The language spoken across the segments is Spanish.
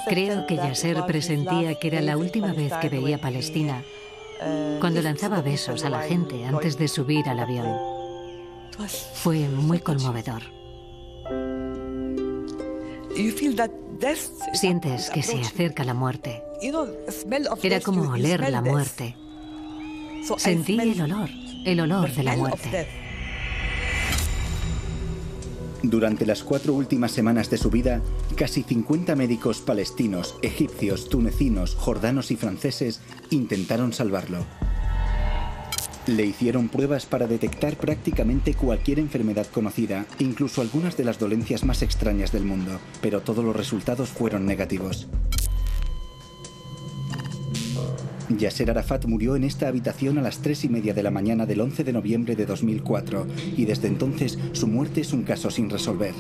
Creo que Yasser presentía que era la última vez que veía Palestina, cuando lanzaba besos a la gente antes de subir al avión. Fue muy conmovedor. Sientes que se acerca la muerte. Era como oler la muerte. Sentí el olor de la muerte. Durante las 4 últimas semanas de su vida, casi 50 médicos palestinos, egipcios, tunecinos, jordanos y franceses intentaron salvarlo. Le hicieron pruebas para detectar prácticamente cualquier enfermedad conocida, incluso algunas de las dolencias más extrañas del mundo, pero todos los resultados fueron negativos. Yasser Arafat murió en esta habitación a las 3:30 de la mañana del 11 de noviembre de 2004 y desde entonces su muerte es un caso sin resolver.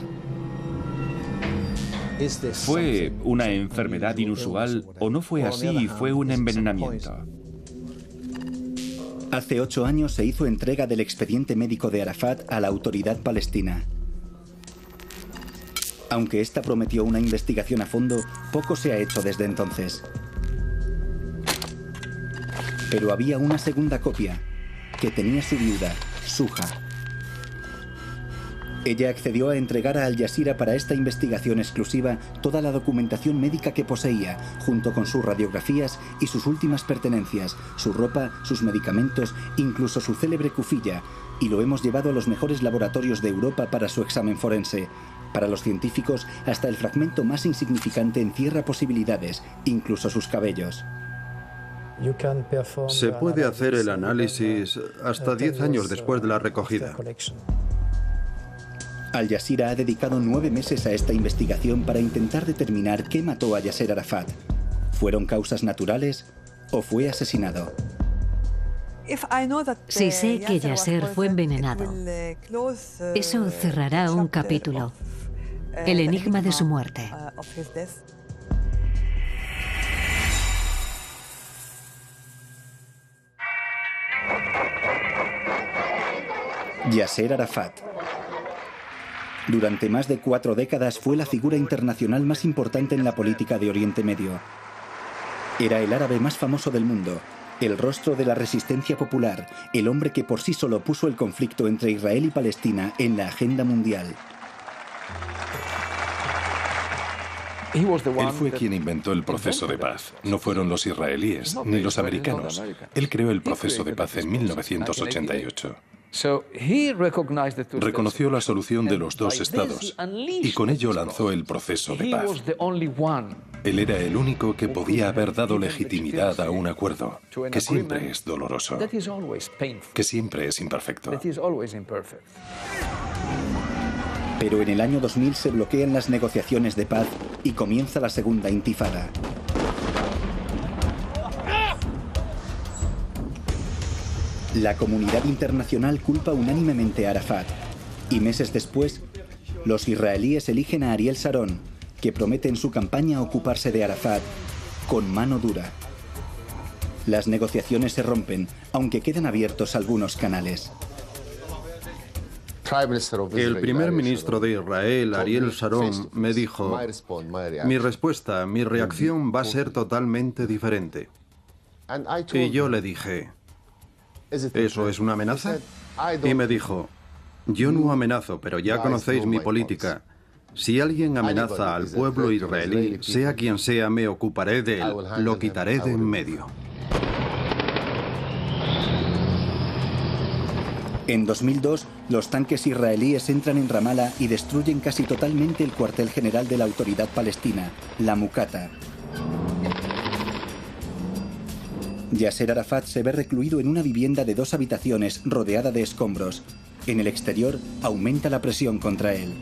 ¿Fue una enfermedad inusual o no fue así y fue un envenenamiento? Hace 8 años se hizo entrega del expediente médico de Arafat a la autoridad palestina. Aunque esta prometió una investigación a fondo, poco se ha hecho desde entonces. Pero había una segunda copia, que tenía su viuda, Suja. Ella accedió a entregar a Al Jazeera para esta investigación exclusiva toda la documentación médica que poseía, junto con sus radiografías y sus últimas pertenencias, su ropa, sus medicamentos, incluso su célebre kufilla, y lo hemos llevado a los mejores laboratorios de Europa para su examen forense. Para los científicos, hasta el fragmento más insignificante encierra posibilidades, incluso sus cabellos. Se puede hacer el análisis hasta 10 años después de la recogida. Al Jazeera ha dedicado 9 meses a esta investigación para intentar determinar qué mató a Yasser Arafat. ¿Fueron causas naturales o fue asesinado? Si sé que Yasser fue envenenado, eso cerrará un capítulo. El enigma de su muerte. Yasser Arafat. Durante más de 4 décadas fue la figura internacional más importante en la política de Oriente Medio. Era el árabe más famoso del mundo, el rostro de la resistencia popular, el hombre que por sí solo puso el conflicto entre Israel y Palestina en la agenda mundial. Él fue quien inventó el proceso de paz. No fueron los israelíes ni los americanos. Él creó el proceso de paz en 1988. Reconoció la solución de los 2 estados y con ello lanzó el proceso de paz. Él era el único que podía haber dado legitimidad a un acuerdo, que siempre es doloroso, que siempre es imperfecto. Pero en el año 2000 se bloquean las negociaciones de paz y comienza la segunda intifada. La comunidad internacional culpa unánimemente a Arafat y meses después, los israelíes eligen a Ariel Sharon, que promete en su campaña ocuparse de Arafat con mano dura. Las negociaciones se rompen, aunque quedan abiertos algunos canales. El primer ministro de Israel, Ariel Sharon, me dijo: mi respuesta, mi reacción va a ser totalmente diferente. Y yo le dije: ¿eso es una amenaza? Y me dijo: yo no amenazo, pero ya conocéis mi política. Si alguien amenaza al pueblo israelí, sea quien sea, me ocuparé de él, lo quitaré de en medio. En 2002, los tanques israelíes entran en Ramallah y destruyen casi totalmente el cuartel general de la autoridad palestina, la Muqata. Yasser Arafat se ve recluido en una vivienda de 2 habitaciones rodeada de escombros. En el exterior, aumenta la presión contra él.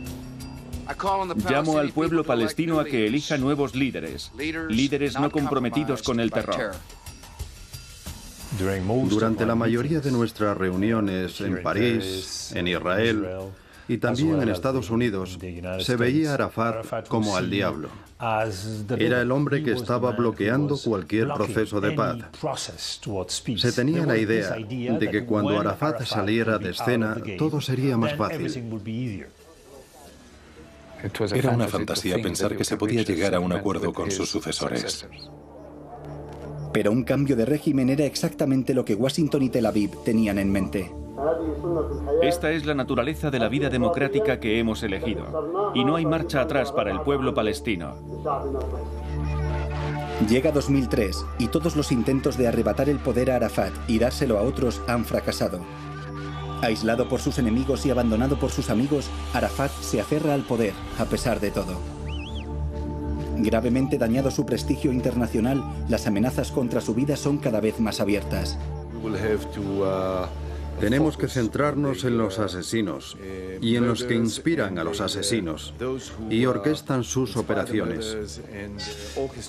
Llamo al pueblo palestino a que elija nuevos líderes, líderes no comprometidos con el terror. Durante la mayoría de nuestras reuniones en París, en Israel y también en Estados Unidos, se veía a Arafat como al diablo. Era el hombre que estaba bloqueando cualquier proceso de paz. Se tenía la idea de que cuando Arafat saliera de escena, todo sería más fácil. Era una fantasía pensar que se podía llegar a un acuerdo con sus sucesores. Pero un cambio de régimen era exactamente lo que Washington y Tel Aviv tenían en mente. Esta es la naturaleza de la vida democrática que hemos elegido, y no hay marcha atrás para el pueblo palestino. Llega 2003 y todos los intentos de arrebatar el poder a Arafat y dárselo a otros han fracasado. Aislado por sus enemigos y abandonado por sus amigos, Arafat se aferra al poder, a pesar de todo. Gravemente dañado su prestigio internacional, las amenazas contra su vida son cada vez más abiertas. Tenemos que centrarnos en los asesinos y en los que inspiran a los asesinos y orquestan sus operaciones.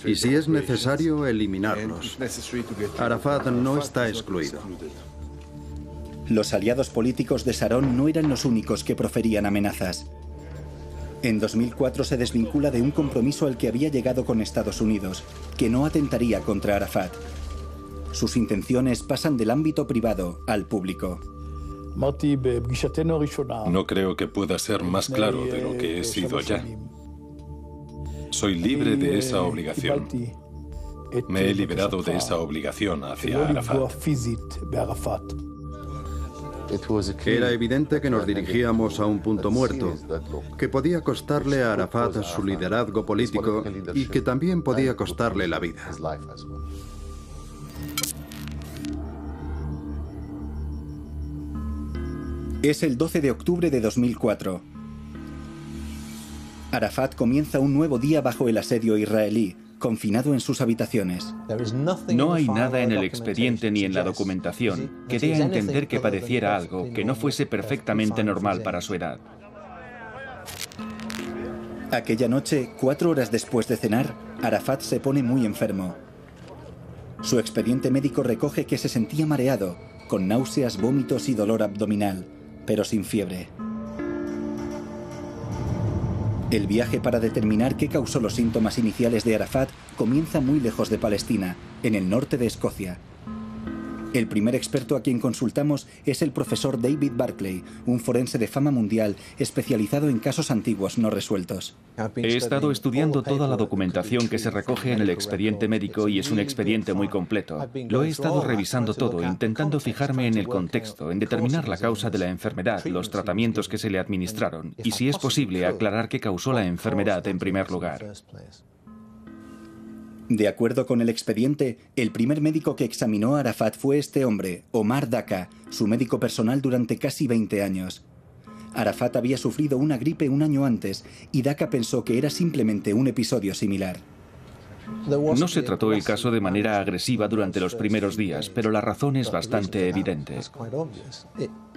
Y si es necesario, eliminarlos. Arafat no está excluido. Los aliados políticos de Sharon no eran los únicos que proferían amenazas. En 2004 se desvincula de un compromiso al que había llegado con Estados Unidos, que no atentaría contra Arafat. Sus intenciones pasan del ámbito privado al público. No creo que pueda ser más claro de lo que he sido ya. Soy libre de esa obligación. Me he liberado de esa obligación hacia Arafat. Era evidente que nos dirigíamos a un punto muerto, que podía costarle a Arafat su liderazgo político y que también podía costarle la vida. Es el 12 de octubre de 2004. Arafat comienza un nuevo día bajo el asedio israelí, confinado en sus habitaciones. No hay nada en el expediente ni en la documentación que dé a entender que padeciera algo que no fuese perfectamente normal para su edad. Aquella noche, 4 horas después de cenar, Arafat se pone muy enfermo. Su expediente médico recoge que se sentía mareado, con náuseas, vómitos y dolor abdominal, pero sin fiebre. El viaje para determinar qué causó los síntomas iniciales de Arafat comienza muy lejos de Palestina, en el norte de Escocia. El primer experto a quien consultamos es el profesor David Barclay, un forense de fama mundial especializado en casos antiguos no resueltos. He estado estudiando toda la documentación que se recoge en el expediente médico y es un expediente muy completo. Lo he estado revisando todo, intentando fijarme en el contexto, en determinar la causa de la enfermedad, los tratamientos que se le administraron y, si es posible, aclarar qué causó la enfermedad en primer lugar. De acuerdo con el expediente, el primer médico que examinó a Arafat fue este hombre, Omar Daka, su médico personal durante casi 20 años. Arafat había sufrido una gripe un año antes y Daka pensó que era simplemente un episodio similar. No se trató el caso de manera agresiva durante los primeros días, pero la razón es bastante evidente.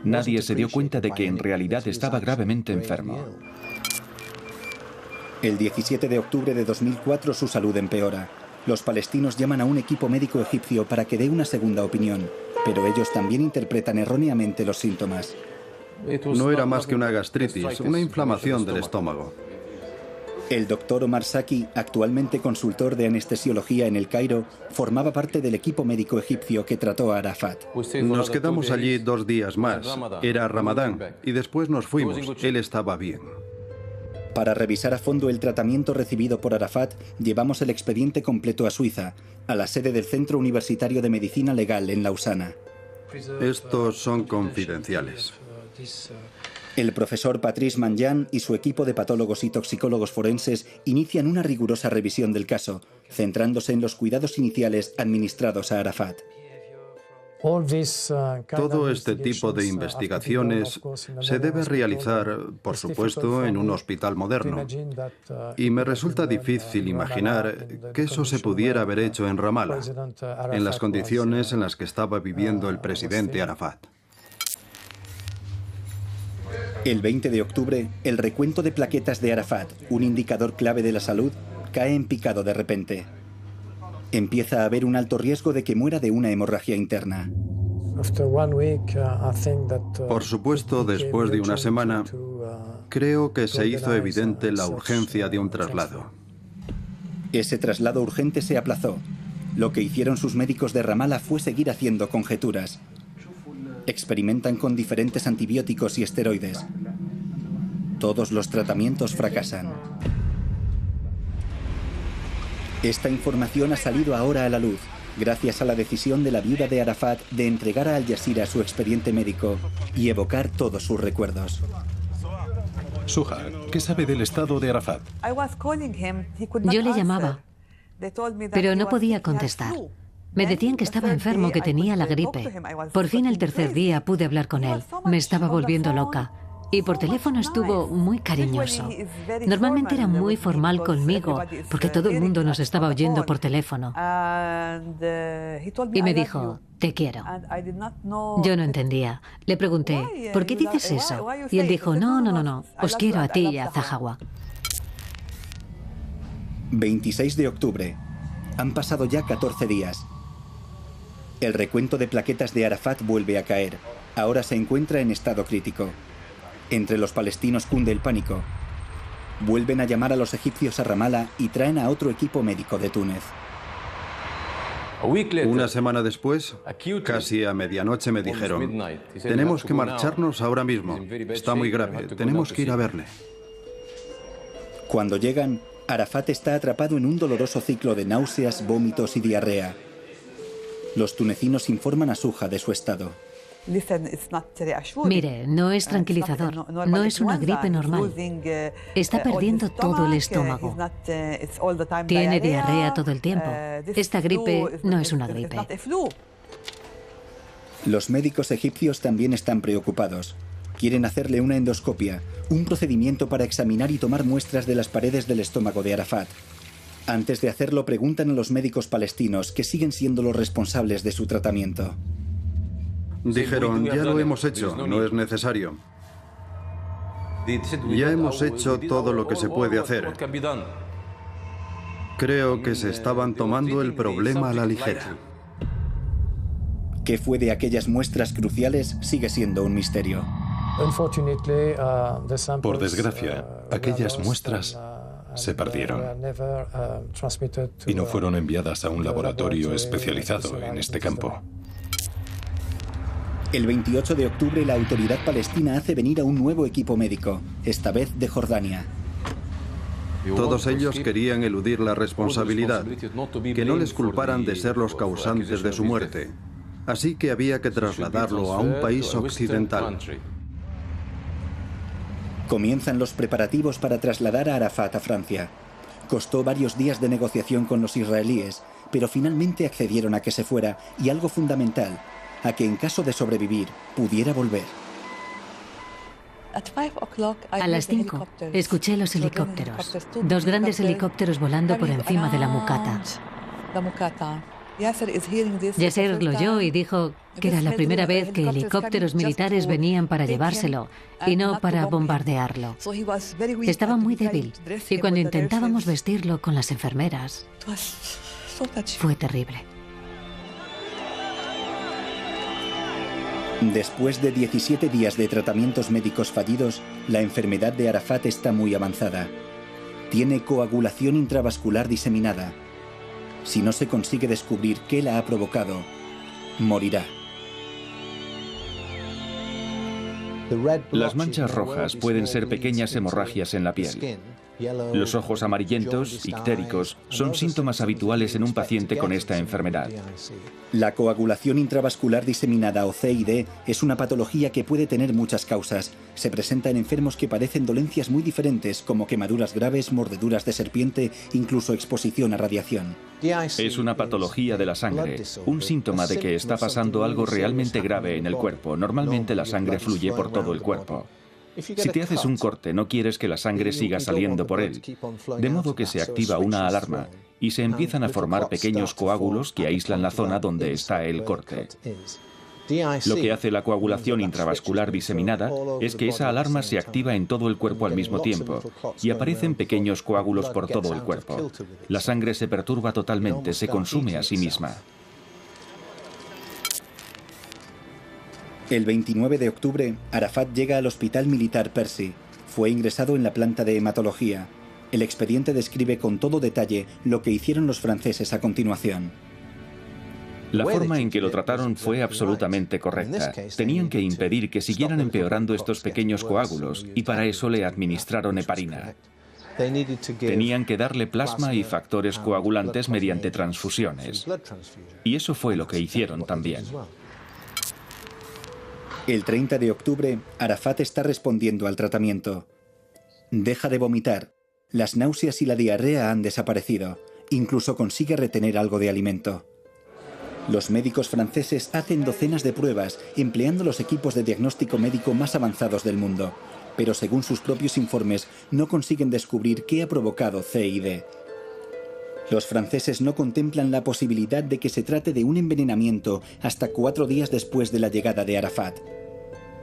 Nadie se dio cuenta de que en realidad estaba gravemente enfermo. El 17 de octubre de 2004 su salud empeora. Los palestinos llaman a un equipo médico egipcio para que dé una segunda opinión, pero ellos también interpretan erróneamente los síntomas. No era más que una gastritis, una inflamación del estómago. El doctor Omar Saki, actualmente consultor de anestesiología en El Cairo, formaba parte del equipo médico egipcio que trató a Arafat. Nos quedamos allí 2 días más. Era Ramadán y después nos fuimos. Él estaba bien. Para revisar a fondo el tratamiento recibido por Arafat, llevamos el expediente completo a Suiza, a la sede del Centro Universitario de Medicina Legal en Lausana. Estos son confidenciales. El profesor Patrice Manjan y su equipo de patólogos y toxicólogos forenses inician una rigurosa revisión del caso, centrándose en los cuidados iniciales administrados a Arafat. Todo este tipo de investigaciones se debe realizar, por supuesto, en un hospital moderno. Y me resulta difícil imaginar que eso se pudiera haber hecho en Ramallah, en las condiciones en las que estaba viviendo el presidente Arafat. El 20 de octubre, el recuento de plaquetas de Arafat, un indicador clave de la salud, cae en picado de repente. Empieza a haber un alto riesgo de que muera de una hemorragia interna. Por supuesto, después de una semana, creo que se hizo evidente la urgencia de un traslado. Ese traslado urgente se aplazó. Lo que hicieron sus médicos de Ramallah fue seguir haciendo conjeturas. Experimentan con diferentes antibióticos y esteroides. Todos los tratamientos fracasan. Esta información ha salido ahora a la luz, gracias a la decisión de la viuda de Arafat de entregar a Al Jazeera su expediente médico y evocar todos sus recuerdos. Suja, ¿qué sabe del estado de Arafat? Yo le llamaba, pero no podía contestar. Me decían que estaba enfermo, que tenía la gripe. Por fin el tercer día pude hablar con él. Me estaba volviendo loca. Y por teléfono estuvo muy cariñoso. Normalmente era muy formal conmigo, porque todo el mundo nos estaba oyendo por teléfono. Y me dijo, te quiero. Yo no entendía. Le pregunté, ¿por qué dices eso? Y él dijo, no, os quiero a ti y a Zahawa. 26 de octubre. Han pasado ya 14 días. El recuento de plaquetas de Arafat vuelve a caer. Ahora se encuentra en estado crítico. Entre los palestinos cunde el pánico. Vuelven a llamar a los egipcios a Ramallah y traen a otro equipo médico de Túnez. Una semana después, casi a medianoche, me dijeron: tenemos que marcharnos ahora mismo. Está muy grave, tenemos que ir a verle. Cuando llegan, Arafat está atrapado en un doloroso ciclo de náuseas, vómitos y diarrea. Los tunecinos informan a Suja de su estado. Mire, no es tranquilizador, no es una gripe normal. Está perdiendo todo el estómago. Tiene diarrea todo el tiempo. Esta gripe no es una gripe. Los médicos egipcios también están preocupados. Quieren hacerle una endoscopia, un procedimiento para examinar y tomar muestras de las paredes del estómago de Arafat. Antes de hacerlo, preguntan a los médicos palestinos, que siguen siendo los responsables de su tratamiento. Dijeron: ya lo hemos hecho, no es necesario. Ya hemos hecho todo lo que se puede hacer. Creo que se estaban tomando el problema a la ligera. ¿Qué fue de aquellas muestras cruciales? Sigue siendo un misterio. Por desgracia, aquellas muestras se perdieron y no fueron enviadas a un laboratorio especializado en este campo. El 28 de octubre, la autoridad palestina hace venir a un nuevo equipo médico, esta vez de Jordania. Todos ellos querían eludir la responsabilidad, que no les culparan de ser los causantes de su muerte. Así que había que trasladarlo a un país occidental. Comienzan los preparativos para trasladar a Arafat a Francia. Costó varios días de negociación con los israelíes, pero finalmente accedieron a que se fuera, y algo fundamental, a que en caso de sobrevivir, pudiera volver. A las 5 escuché los helicópteros. 2 grandes helicópteros volando por encima de la Muqata. Yasser lo oyó y dijo que era la primera vez que helicópteros militares venían para llevárselo y no para bombardearlo. Estaba muy débil y cuando intentábamos vestirlo con las enfermeras, fue terrible. Después de 17 días de tratamientos médicos fallidos, la enfermedad de Arafat está muy avanzada. Tiene coagulación intravascular diseminada. Si no se consigue descubrir qué la ha provocado, morirá. Las manchas rojas pueden ser pequeñas hemorragias en la piel. Los ojos amarillentos, ictéricos, son síntomas habituales en un paciente con esta enfermedad. La coagulación intravascular diseminada o CID es una patología que puede tener muchas causas. Se presenta en enfermos que padecen dolencias muy diferentes, como quemaduras graves, mordeduras de serpiente, incluso exposición a radiación. Es una patología de la sangre, un síntoma de que está pasando algo realmente grave en el cuerpo. Normalmente la sangre fluye por todo el cuerpo. Si te haces un corte, no quieres que la sangre siga saliendo por él, de modo que se activa una alarma y se empiezan a formar pequeños coágulos que aíslan la zona donde está el corte. Lo que hace la coagulación intravascular diseminada es que esa alarma se activa en todo el cuerpo al mismo tiempo y aparecen pequeños coágulos por todo el cuerpo. La sangre se perturba totalmente, se consume a sí misma. El 29 de octubre, Arafat llega al hospital militar Percy. Fue ingresado en la planta de hematología. El expediente describe con todo detalle lo que hicieron los franceses a continuación. La forma en que lo trataron fue absolutamente correcta. Tenían que impedir que siguieran empeorando estos pequeños coágulos y para eso le administraron heparina. Tenían que darle plasma y factores coagulantes mediante transfusiones. Y eso fue lo que hicieron también. El 30 de octubre, Arafat está respondiendo al tratamiento. Deja de vomitar. Las náuseas y la diarrea han desaparecido. Incluso consigue retener algo de alimento. Los médicos franceses hacen docenas de pruebas empleando los equipos de diagnóstico médico más avanzados del mundo, pero según sus propios informes no consiguen descubrir qué ha provocado CID. Los franceses no contemplan la posibilidad de que se trate de un envenenamiento hasta 4 días después de la llegada de Arafat.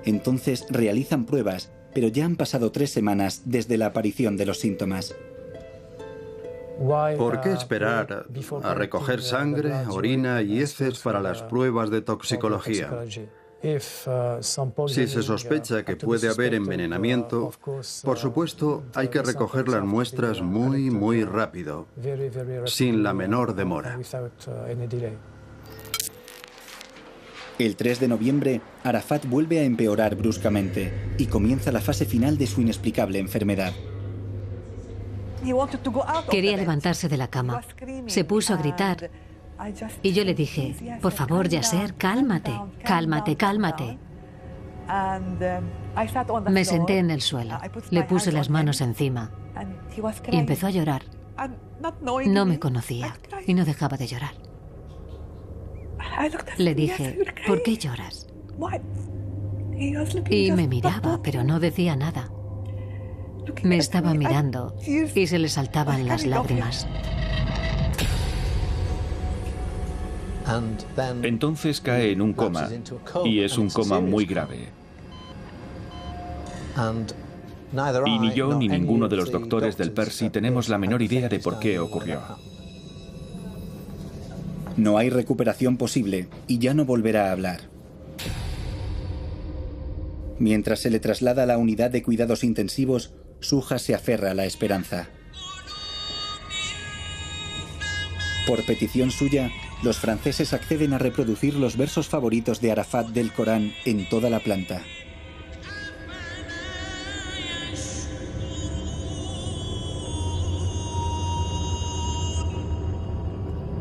Entonces realizan pruebas, pero ya han pasado 3 semanas desde la aparición de los síntomas. ¿Por qué esperar a recoger sangre, orina y heces para las pruebas de toxicología? Si se sospecha que puede haber envenenamiento, por supuesto, hay que recoger las muestras muy rápido, sin la menor demora. El 3 de noviembre, Arafat vuelve a empeorar bruscamente y comienza la fase final de su inexplicable enfermedad. Quería levantarse de la cama. Se puso a gritar. Y yo le dije, por favor, Yasser, cálmate, cálmate, cálmate. Me senté en el suelo, le puse las manos encima y empezó a llorar. No me conocía y no dejaba de llorar. Le dije, ¿por qué lloras? Y me miraba, pero no decía nada. Me estaba mirando y se le saltaban las lágrimas. Entonces cae en un coma, y es un coma muy grave. Y ni yo ni ninguno de los doctores del Percy tenemos la menor idea de por qué ocurrió. No hay recuperación posible y ya no volverá a hablar. Mientras se le traslada a la unidad de cuidados intensivos, Suja se aferra a la esperanza. Por petición suya, los franceses acceden a reproducir los versos favoritos de Arafat del Corán en toda la planta.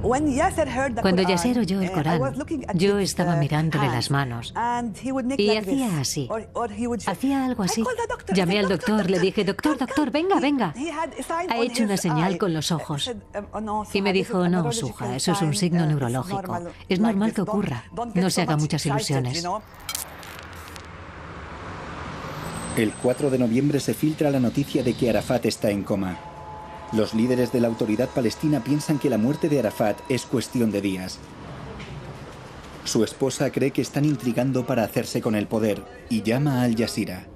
Cuando Yasser oyó el Corán, yo estaba mirándole las manos y hacía así, hacía algo así. Llamé al doctor, le dije, doctor, venga, venga. Ha hecho una señal con los ojos y me dijo, no, Suja, eso es un signo neurológico. Es normal que ocurra, no se haga muchas ilusiones. El 4 de noviembre se filtra la noticia de que Arafat está en coma. Los líderes de la autoridad palestina piensan que la muerte de Arafat es cuestión de días. Su esposa cree que están intrigando para hacerse con el poder y llama a Al Jazeera.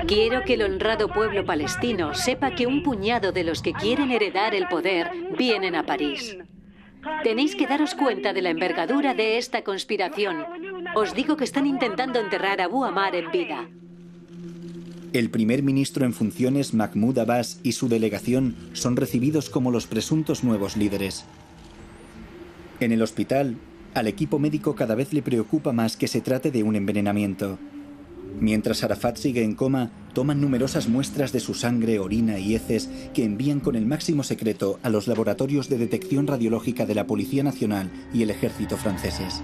Quiero que el honrado pueblo palestino sepa que un puñado de los que quieren heredar el poder vienen a París. Tenéis que daros cuenta de la envergadura de esta conspiración. Os digo que están intentando enterrar a Abu Amar en vida. El primer ministro en funciones, Mahmoud Abbas, y su delegación son recibidos como los presuntos nuevos líderes. En el hospital, al equipo médico cada vez le preocupa más que se trate de un envenenamiento. Mientras Arafat sigue en coma, toman numerosas muestras de su sangre, orina y heces que envían con el máximo secreto a los laboratorios de detección radiológica de la Policía Nacional y el Ejército franceses.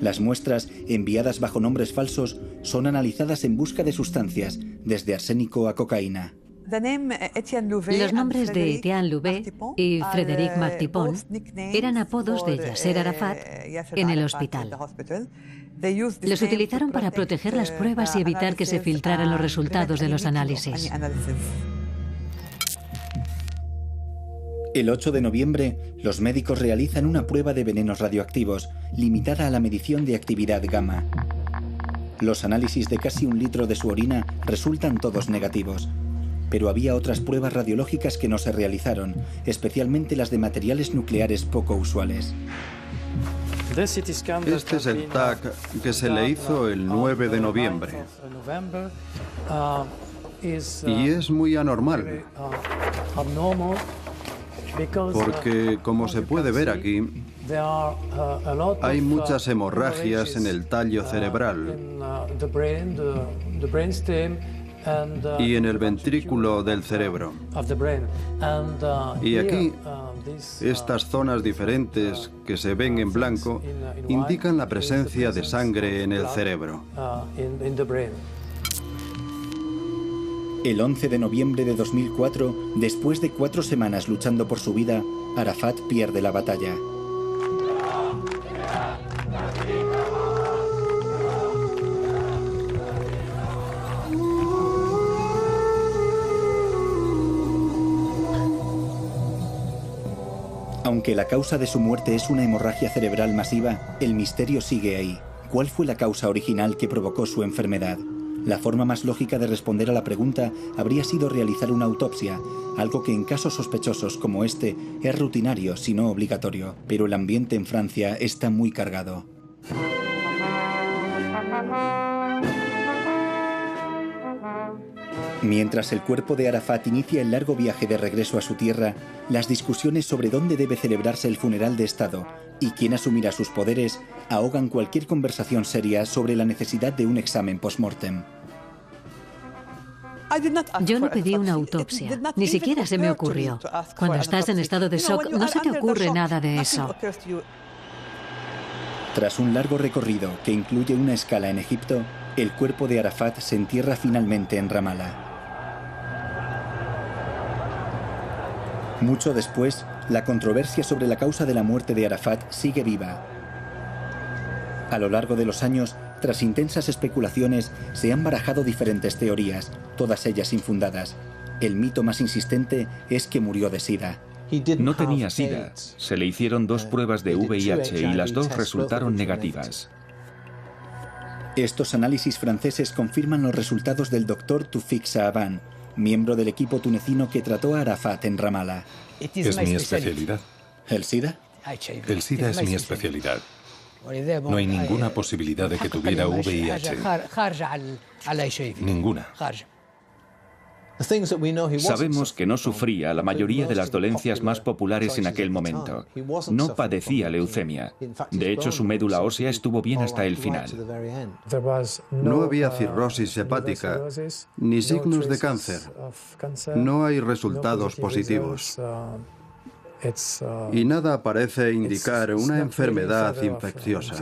Las muestras, enviadas bajo nombres falsos, son analizadas en busca de sustancias, desde arsénico a cocaína. Los nombres de Etienne Louvet y Frédéric Martipon eran apodos de Yasser Arafat en el hospital. Los utilizaron para proteger las pruebas y evitar que se filtraran los resultados de los análisis. El 8 de noviembre, los médicos realizan una prueba de venenos radioactivos, limitada a la medición de actividad gamma. Los análisis de casi 1 litro de su orina resultan todos negativos. Pero había otras pruebas radiológicas que no se realizaron, especialmente las de materiales nucleares poco usuales. Este es el TAC que se le hizo el 9 de noviembre. Y es muy anormal. Porque, como se puede ver aquí, hay muchas hemorragias en el tallo cerebral y en el ventrículo del cerebro. Y aquí, estas zonas diferentes que se ven en blanco indican la presencia de sangre en el cerebro. El 11 de noviembre de 2004, después de 4 semanas luchando por su vida, Arafat pierde la batalla. Aunque la causa de su muerte es una hemorragia cerebral masiva, el misterio sigue ahí. ¿Cuál fue la causa original que provocó su enfermedad? La forma más lógica de responder a la pregunta habría sido realizar una autopsia, algo que en casos sospechosos como este es rutinario, si no obligatorio. Pero el ambiente en Francia está muy cargado. Mientras el cuerpo de Arafat inicia el largo viaje de regreso a su tierra, las discusiones sobre dónde debe celebrarse el funeral de Estado y quién asumirá sus poderes ahogan cualquier conversación seria sobre la necesidad de un examen post-mortem. Yo no pedí una autopsia, ni siquiera se me ocurrió. Cuando estás en estado de shock, no se te ocurre nada de eso. Tras un largo recorrido que incluye una escala en Egipto, el cuerpo de Arafat se entierra finalmente en Ramallah. Mucho después, la controversia sobre la causa de la muerte de Arafat sigue viva. A lo largo de los años, tras intensas especulaciones, se han barajado diferentes teorías, todas ellas infundadas. El mito más insistente es que murió de SIDA. No tenía SIDA. Se le hicieron 2 pruebas de VIH y las 2 resultaron negativas. Estos análisis franceses confirman los resultados del doctor Toufik Sahaban, miembro del equipo tunecino que trató a Arafat en Ramallah. Es mi especialidad. ¿El SIDA? El SIDA es mi especialidad. No hay ninguna posibilidad de que tuviera VIH. Ninguna. Sabemos que no sufría la mayoría de las dolencias más populares en aquel momento. No padecía leucemia. De hecho, su médula ósea estuvo bien hasta el final. No había cirrosis hepática, ni signos de cáncer. No hay resultados positivos. Y nada parece indicar una enfermedad infecciosa.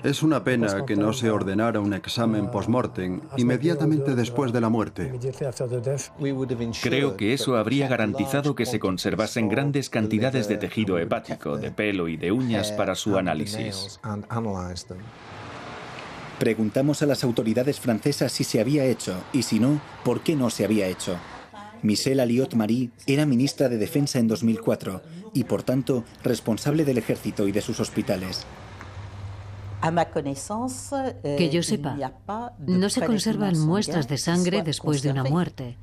Es una pena que no se ordenara un examen post-mortem inmediatamente después de la muerte. Creo que eso habría garantizado que se conservasen grandes cantidades de tejido hepático, de pelo y de uñas para su análisis. Preguntamos a las autoridades francesas si se había hecho, y si no, ¿por qué no se había hecho? Michelle Alliot-Marie era ministra de Defensa en 2004 y, por tanto, responsable del ejército y de sus hospitales. Que yo sepa, no se conservan muestras de sangre después de una muerte,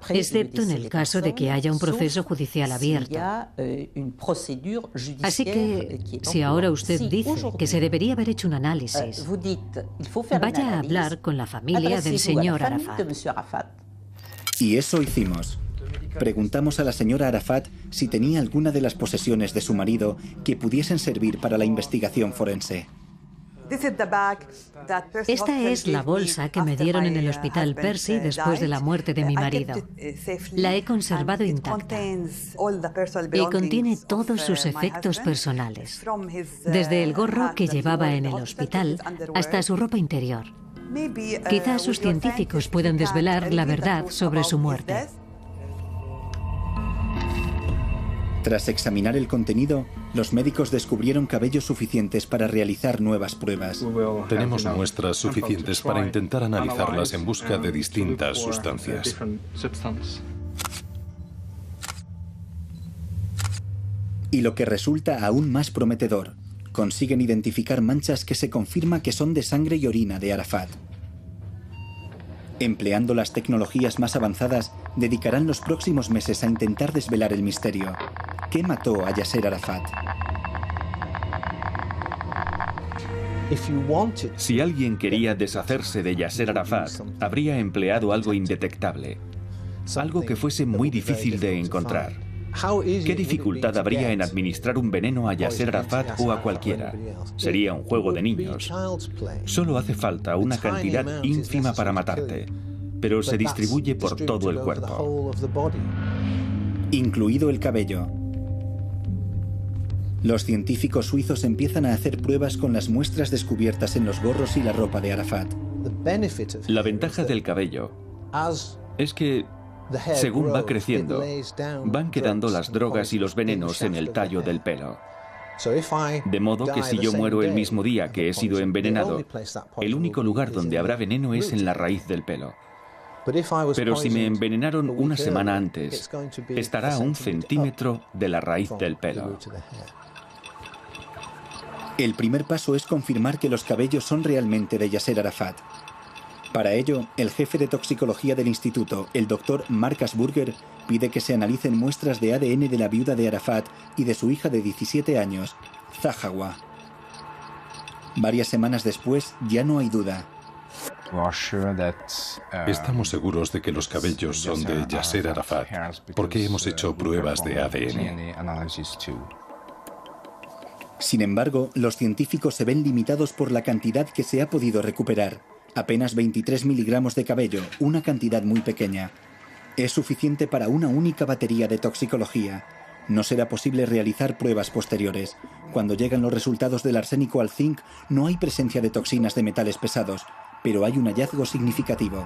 excepto en el caso de que haya un proceso judicial abierto. Así que, si ahora usted dice que se debería haber hecho un análisis, vaya a hablar con la familia del señor Arafat. Y eso hicimos. Preguntamos a la señora Arafat si tenía alguna de las posesiones de su marido que pudiesen servir para la investigación forense. Esta es la bolsa que me dieron en el hospital Percy después de la muerte de mi marido. La he conservado intacta y contiene todos sus efectos personales, desde el gorro que llevaba en el hospital hasta su ropa interior. Quizás sus científicos puedan desvelar la verdad sobre su muerte. Tras examinar el contenido, los médicos descubrieron cabellos suficientes para realizar nuevas pruebas. Tenemos muestras suficientes para intentar analizarlas en busca de distintas sustancias. Y lo que resulta aún más prometedor, consiguen identificar manchas que se confirma que son de sangre y orina de Arafat. Empleando las tecnologías más avanzadas, dedicarán los próximos meses a intentar desvelar el misterio. ¿Qué mató a Yasser Arafat? Si alguien quería deshacerse de Yasser Arafat, habría empleado algo indetectable. algo que fuese muy difícil de encontrar. ¿Qué dificultad habría en administrar un veneno a Yasser Arafat o a cualquiera? Sería un juego de niños. Solo hace falta una cantidad ínfima para matarte, pero se distribuye por todo el cuerpo. Incluido el cabello. Los científicos suizos empiezan a hacer pruebas con las muestras descubiertas en los gorros y la ropa de Arafat. La ventaja del cabello es que, según va creciendo, van quedando las drogas y los venenos en el tallo del pelo. De modo que si yo muero el mismo día que he sido envenenado, el único lugar donde habrá veneno es en la raíz del pelo. Pero si me envenenaron una semana antes, estará a 1 centímetro de la raíz del pelo. El primer paso es confirmar que los cabellos son realmente de Yasser Arafat. Para ello, el jefe de toxicología del instituto, el doctor Mark Asburger, pide que se analicen muestras de ADN de la viuda de Arafat y de su hija de 17 años, Zahawa. Varias semanas después, ya no hay duda. Estamos seguros de que los cabellos son de Yasser Arafat, porque hemos hecho pruebas de ADN. Sin embargo, los científicos se ven limitados por la cantidad que se ha podido recuperar. Apenas 23 miligramos de cabello, una cantidad muy pequeña. Es suficiente para una única batería de toxicología. No será posible realizar pruebas posteriores. Cuando llegan los resultados del arsénico al zinc, no hay presencia de toxinas de metales pesados, pero hay un hallazgo significativo.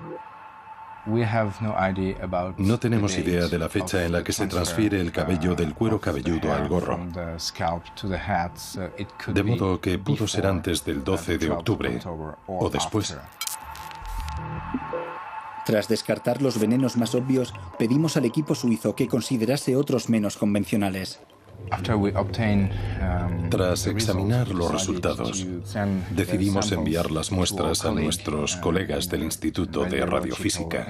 No tenemos idea de la fecha en la que se transfiere el cabello del cuero cabelludo al gorro. De modo que pudo ser antes del 12 de octubre o después. Tras descartar los venenos más obvios, pedimos al equipo suizo que considerase otros menos convencionales. Tras examinar los resultados, decidimos enviar las muestras a nuestros colegas del Instituto de Radiofísica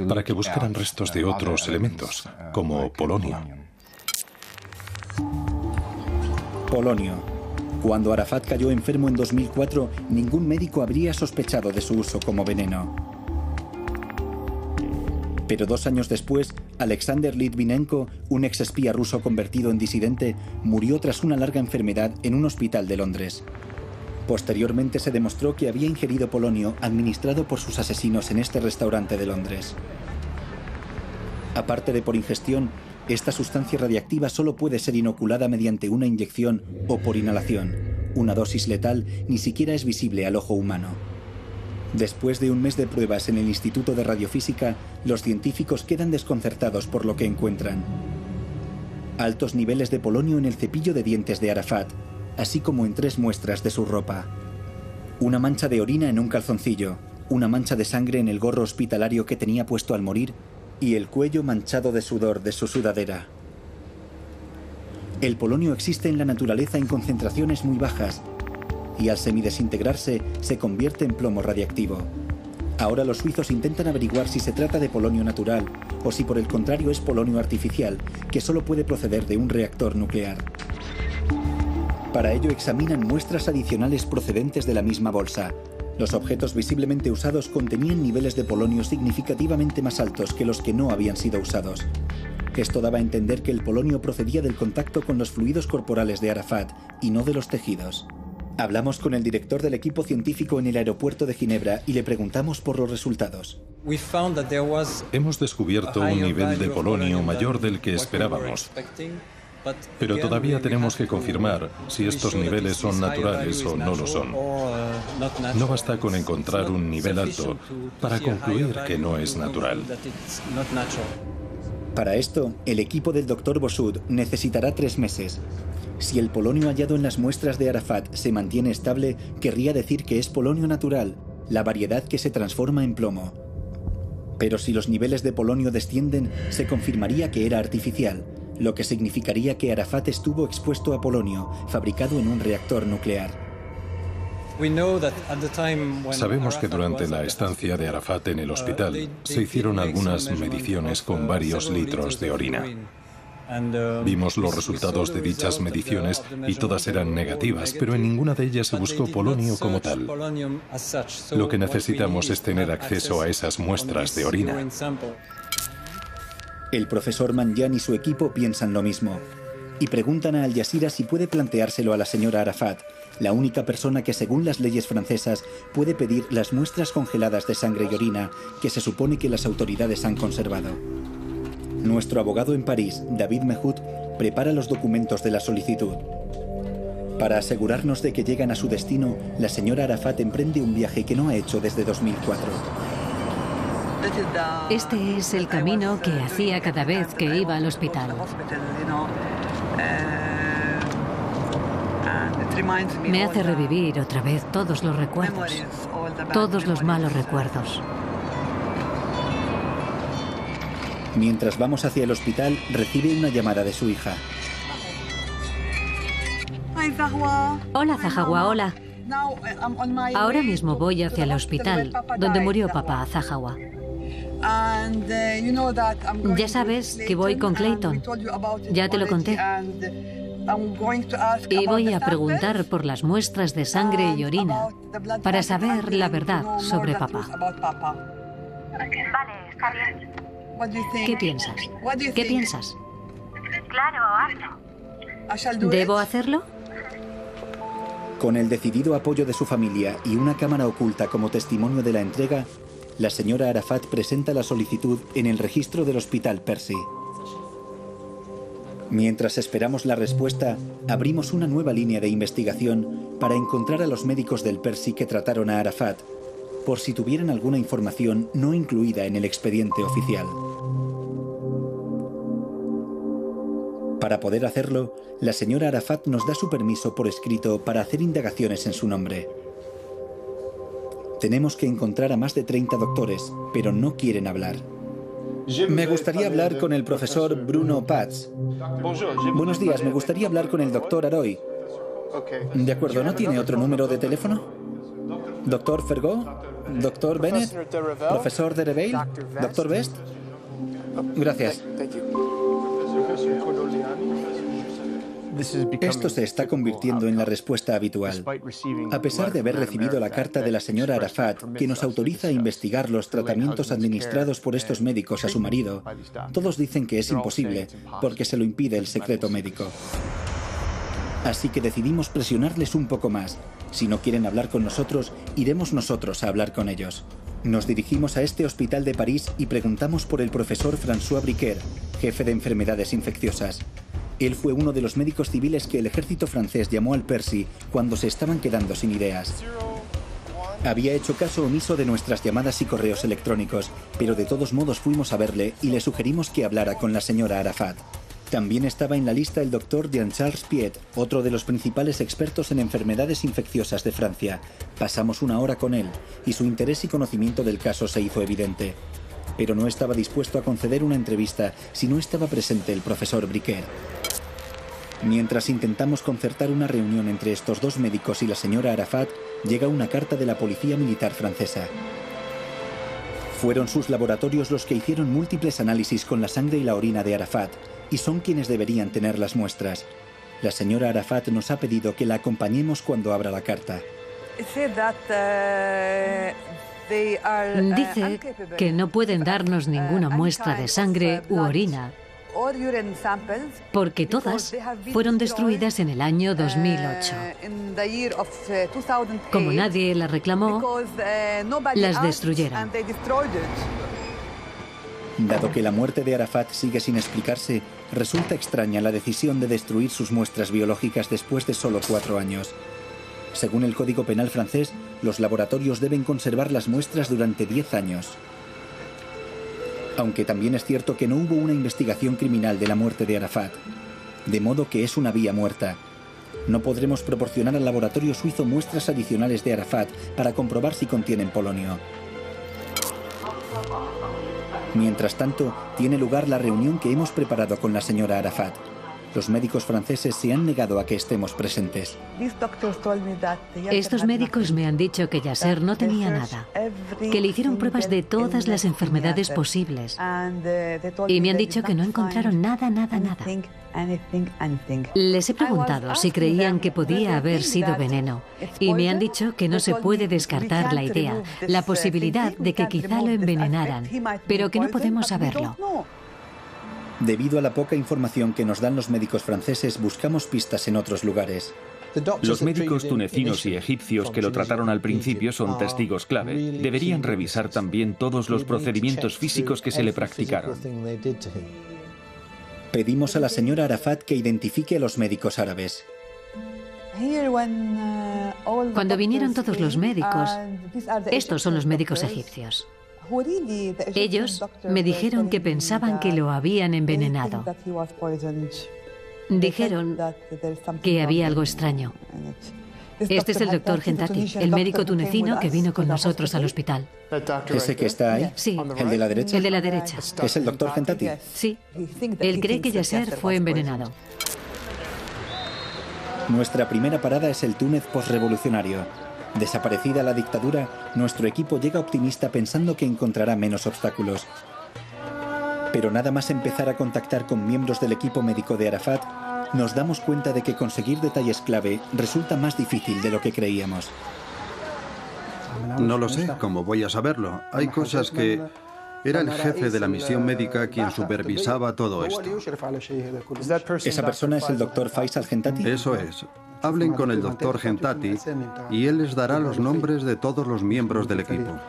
para que buscaran restos de otros elementos, como polonio. Polonio. Cuando Arafat cayó enfermo en 2004, ningún médico habría sospechado de su uso como veneno. Pero 2 años después, Alexander Litvinenko, un exespía ruso convertido en disidente, murió tras una larga enfermedad en un hospital de Londres. Posteriormente se demostró que había ingerido polonio administrado por sus asesinos en este restaurante de Londres. Aparte de por ingestión, esta sustancia radiactiva solo puede ser inoculada mediante una inyección o por inhalación. Una dosis letal ni siquiera es visible al ojo humano. Después de un mes de pruebas en el Instituto de Radiofísica, los científicos quedan desconcertados por lo que encuentran. Altos niveles de polonio en el cepillo de dientes de Arafat, así como en 3 muestras de su ropa. Una mancha de orina en un calzoncillo, una mancha de sangre en el gorro hospitalario que tenía puesto al morir y el cuello manchado de sudor de su sudadera. El polonio existe en la naturaleza en concentraciones muy bajas y al semidesintegrarse se convierte en plomo radiactivo. Ahora los suizos intentan averiguar si se trata de polonio natural o si por el contrario es polonio artificial, que solo puede proceder de un reactor nuclear. Para ello examinan muestras adicionales procedentes de la misma bolsa. Los objetos visiblemente usados contenían niveles de polonio significativamente más altos que los que no habían sido usados. Esto daba a entender que el polonio procedía del contacto con los fluidos corporales de Arafat y no de los tejidos. Hablamos con el director del equipo científico en el aeropuerto de Ginebra y le preguntamos por los resultados. Hemos descubierto un nivel de polonio mayor del que esperábamos, pero todavía tenemos que confirmar si estos niveles son naturales o no lo son. No basta con encontrar un nivel alto para concluir que no es natural. Para esto, el equipo del Dr. Bossud necesitará 3 meses. Si el polonio hallado en las muestras de Arafat se mantiene estable, querría decir que es polonio natural, la variedad que se transforma en plomo. Pero si los niveles de polonio descienden, se confirmaría que era artificial, lo que significaría que Arafat estuvo expuesto a polonio, fabricado en un reactor nuclear. Sabemos que durante la estancia de Arafat en el hospital se hicieron algunas mediciones con varios litros de orina. Vimos los resultados de dichas mediciones y todas eran negativas, pero en ninguna de ellas se buscó polonio como tal. Lo que necesitamos es tener acceso a esas muestras de orina. El profesor Manyan y su equipo piensan lo mismo y preguntan a Al Jazeera si puede planteárselo a la señora Arafat, la única persona que según las leyes francesas puede pedir las muestras congeladas de sangre y orina que se supone que las autoridades han conservado. Nuestro abogado en París, David Mehut, prepara los documentos de la solicitud. Para asegurarnos de que llegan a su destino, la señora Arafat emprende un viaje que no ha hecho desde 2004. Este es el camino que hacía cada vez que iba al hospital. Me hace revivir otra vez todos los recuerdos, todos los malos recuerdos. Mientras vamos hacia el hospital, recibe una llamada de su hija. Hola, Zahawa, hola. Ahora mismo voy hacia el hospital donde murió papá, Zahawa. Ya sabes que voy con Clayton. Ya te lo conté. Y voy a preguntar por las muestras de sangre y orina para saber la verdad sobre papá. Vale, está bien. ¿Qué piensas? ¿Qué piensas? Claro, hazlo. ¿Debo hacerlo? Con el decidido apoyo de su familia y una cámara oculta como testimonio de la entrega, la señora Arafat presenta la solicitud en el registro del Hospital Percy. Mientras esperamos la respuesta, abrimos una nueva línea de investigación para encontrar a los médicos del Percy que trataron a Arafat, por si tuvieran alguna información no incluida en el expediente oficial. Para poder hacerlo, la señora Arafat nos da su permiso por escrito para hacer indagaciones en su nombre. Tenemos que encontrar a más de 30 doctores, pero no quieren hablar. Me gustaría hablar con el profesor Bruno Paz. Buenos días, me gustaría hablar con el doctor Aroy. De acuerdo, ¿no tiene otro número de teléfono? ¿Doctor Fergot? ¿Doctor Bennett? ¿Profesor de Reveil? ¿Doctor Best? Gracias. Esto se está convirtiendo en la respuesta habitual. A pesar de haber recibido la carta de la señora Arafat, que nos autoriza a investigar los tratamientos administrados por estos médicos a su marido, todos dicen que es imposible, porque se lo impide el secreto médico. Así que decidimos presionarles un poco más. Si no quieren hablar con nosotros, iremos nosotros a hablar con ellos. Nos dirigimos a este hospital de París y preguntamos por el profesor François Briquer, jefe de enfermedades infecciosas. Él fue uno de los médicos civiles que el ejército francés llamó al Percy cuando se estaban quedando sin ideas. Había hecho caso omiso de nuestras llamadas y correos electrónicos, pero de todos modos fuimos a verle y le sugerimos que hablara con la señora Arafat. También estaba en la lista el doctor Jean-Charles Piet, otro de los principales expertos en enfermedades infecciosas de Francia. Pasamos una hora con él, y su interés y conocimiento del caso se hizo evidente. Pero no estaba dispuesto a conceder una entrevista si no estaba presente el profesor Briquer. Mientras intentamos concertar una reunión entre estos dos médicos y la señora Arafat, llega una carta de la policía militar francesa. Fueron sus laboratorios los que hicieron múltiples análisis con la sangre y la orina de Arafat, y son quienes deberían tener las muestras. La señora Arafat nos ha pedido que la acompañemos cuando abra la carta. Dice que no pueden darnos ninguna muestra de sangre u orina, porque todas fueron destruidas en el año 2008. Como nadie las reclamó, las destruyeron. Dado que la muerte de Arafat sigue sin explicarse, resulta extraña la decisión de destruir sus muestras biológicas después de solo 4 años. Según el Código Penal francés, los laboratorios deben conservar las muestras durante 10 años. Aunque también es cierto que no hubo una investigación criminal de la muerte de Arafat, de modo que es una vía muerta. No podremos proporcionar al laboratorio suizo muestras adicionales de Arafat para comprobar si contienen polonio. Mientras tanto, tiene lugar la reunión que hemos preparado con la señora Arafat. Los médicos franceses se han negado a que estemos presentes. Estos médicos me han dicho que Yasser no tenía nada, que le hicieron pruebas de todas las enfermedades posibles. Y me han dicho que no encontraron nada. Les he preguntado si creían que podía haber sido veneno y me han dicho que no se puede descartar la idea, la posibilidad de que quizá lo envenenaran, pero que no podemos saberlo. Debido a la poca información que nos dan los médicos franceses, buscamos pistas en otros lugares. Los médicos tunecinos y egipcios que lo trataron al principio son testigos clave. Deberían revisar también todos los procedimientos físicos que se le practicaron. Pedimos a la señora Arafat que identifique a los médicos árabes. Cuando vinieron todos los médicos, estos son los médicos egipcios. Ellos me dijeron que pensaban que lo habían envenenado. Dijeron que había algo extraño. Este es el doctor Gentati, el médico tunecino que vino con nosotros al hospital. ¿Ese que está ahí? Sí. ¿El de la derecha? El de la derecha. ¿Es el doctor Gentati? Sí. Él cree que Yasser fue envenenado. Nuestra primera parada es el Túnez postrevolucionario. Desaparecida la dictadura, nuestro equipo llega optimista pensando que encontrará menos obstáculos. Pero nada más empezar a contactar con miembros del equipo médico de Arafat, nos damos cuenta de que conseguir detalles clave resulta más difícil de lo que creíamos. No lo sé, ¿cómo voy a saberlo? Hay cosas que... Era el jefe de la misión médica quien supervisaba todo esto. ¿Esa persona es el doctor Faisal Gentati? Eso es. Hablen con el doctor Gentati y él les dará los nombres de todos los miembros del equipo.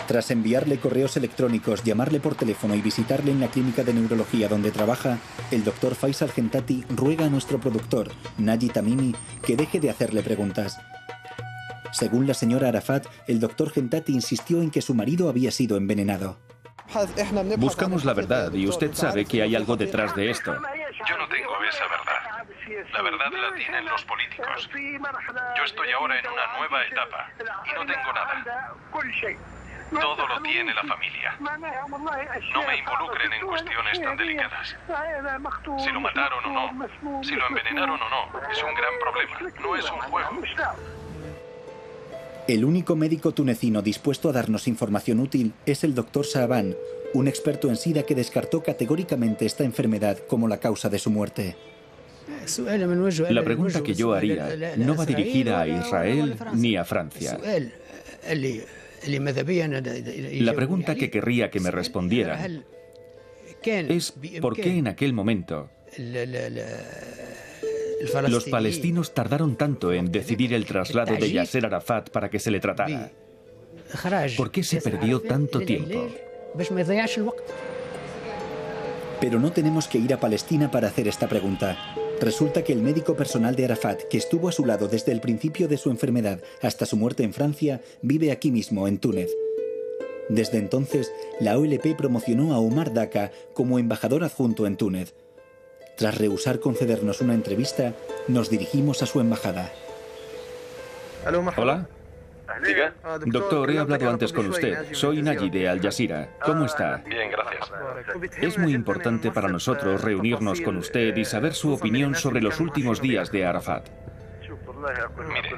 Tras enviarle correos electrónicos, llamarle por teléfono y visitarle en la clínica de neurología donde trabaja, el doctor Faisal Gentati ruega a nuestro productor, Naji Tamimi, que deje de hacerle preguntas. Según la señora Arafat, el doctor Gentati insistió en que su marido había sido envenenado. Buscamos la verdad y usted sabe que hay algo detrás de esto. Yo no tengo esa verdad. La verdad la tienen los políticos. Yo estoy ahora en una nueva etapa y no tengo nada. Todo lo tiene la familia. No me involucren en cuestiones tan delicadas. Si lo mataron o no, si lo envenenaron o no, es un gran problema. No es un juego. El único médico tunecino dispuesto a darnos información útil es el doctor Shaaban, un experto en SIDA que descartó categóricamente esta enfermedad como la causa de su muerte. La pregunta que yo haría no va dirigida a Israel ni a Francia. La pregunta que querría que me respondieran es ¿por qué en aquel momento los palestinos tardaron tanto en decidir el traslado de Yasser Arafat para que se le tratara? ¿Por qué se perdió tanto tiempo? Pero no tenemos que ir a Palestina para hacer esta pregunta. Resulta que el médico personal de Arafat, que estuvo a su lado desde el principio de su enfermedad hasta su muerte en Francia, vive aquí mismo, en Túnez. Desde entonces, la OLP promocionó a Omar Daka como embajador adjunto en Túnez. Tras rehusar concedernos una entrevista, nos dirigimos a su embajada. Hola. Diga. Doctor, he hablado antes con usted. Soy Naji de Al Jazeera. ¿Cómo está? Bien, gracias. Es muy importante para nosotros reunirnos con usted y saber su opinión sobre los últimos días de Arafat. Mire,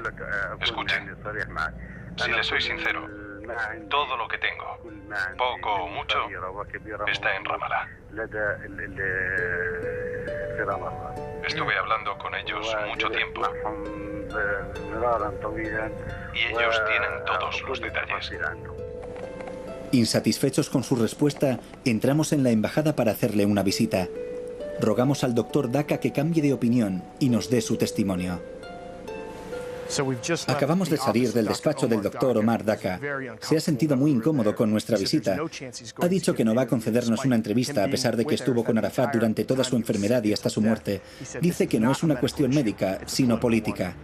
escuchen. Si le soy sincero, todo lo que tengo, poco o mucho, está en Ramallah. Estuve hablando con ellos mucho tiempo. Y ellos tienen todos los detalles. Insatisfechos con su respuesta, entramos en la embajada para hacerle una visita. Rogamos al doctor Daka que cambie de opinión y nos dé su testimonio. Acabamos de salir del despacho del doctor Omar Daka. Se ha sentido muy incómodo con nuestra visita. Ha dicho que no va a concedernos una entrevista a pesar de que estuvo con Arafat durante toda su enfermedad y hasta su muerte. Dice que no es una cuestión médica, sino política.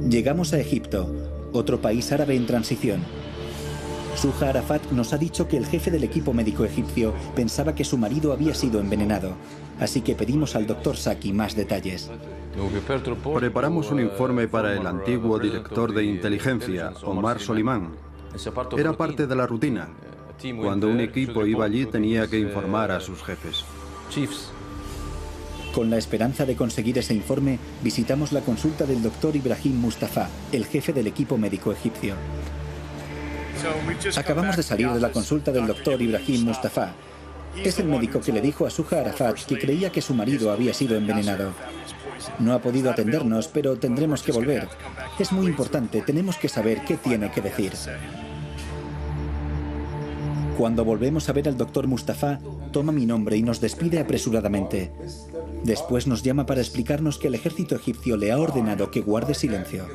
Llegamos a Egipto, otro país árabe en transición. Suja Arafat nos ha dicho que el jefe del equipo médico egipcio pensaba que su marido había sido envenenado, así que pedimos al doctor Saki más detalles. Preparamos un informe para el antiguo director de inteligencia, Omar Solimán. Era parte de la rutina. Cuando un equipo iba allí tenía que informar a sus jefes. Con la esperanza de conseguir ese informe, visitamos la consulta del doctor Ibrahim Mustafa, el jefe del equipo médico egipcio. Acabamos de salir de la consulta del doctor Ibrahim Mustafa. Es el médico que le dijo a Suja Arafat que creía que su marido había sido envenenado. No ha podido atendernos, pero tendremos que volver. Es muy importante, tenemos que saber qué tiene que decir. Cuando volvemos a ver al doctor Mustafa, toma mi nombre y nos despide apresuradamente. Después nos llama para explicarnos que el ejército egipcio le ha ordenado que guarde silencio.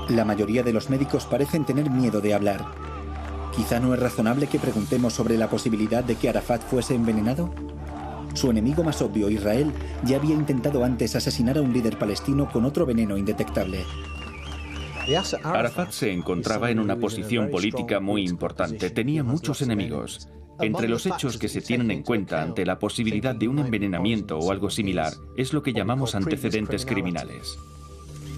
La mayoría de los médicos parecen tener miedo de hablar. ¿Quizá no es razonable que preguntemos sobre la posibilidad de que Arafat fuese envenenado? Su enemigo más obvio, Israel, ya había intentado antes asesinar a un líder palestino con otro veneno indetectable. Arafat se encontraba en una posición política muy importante. Tenía muchos enemigos. Entre los hechos que se tienen en cuenta ante la posibilidad de un envenenamiento o algo similar es lo que llamamos antecedentes criminales.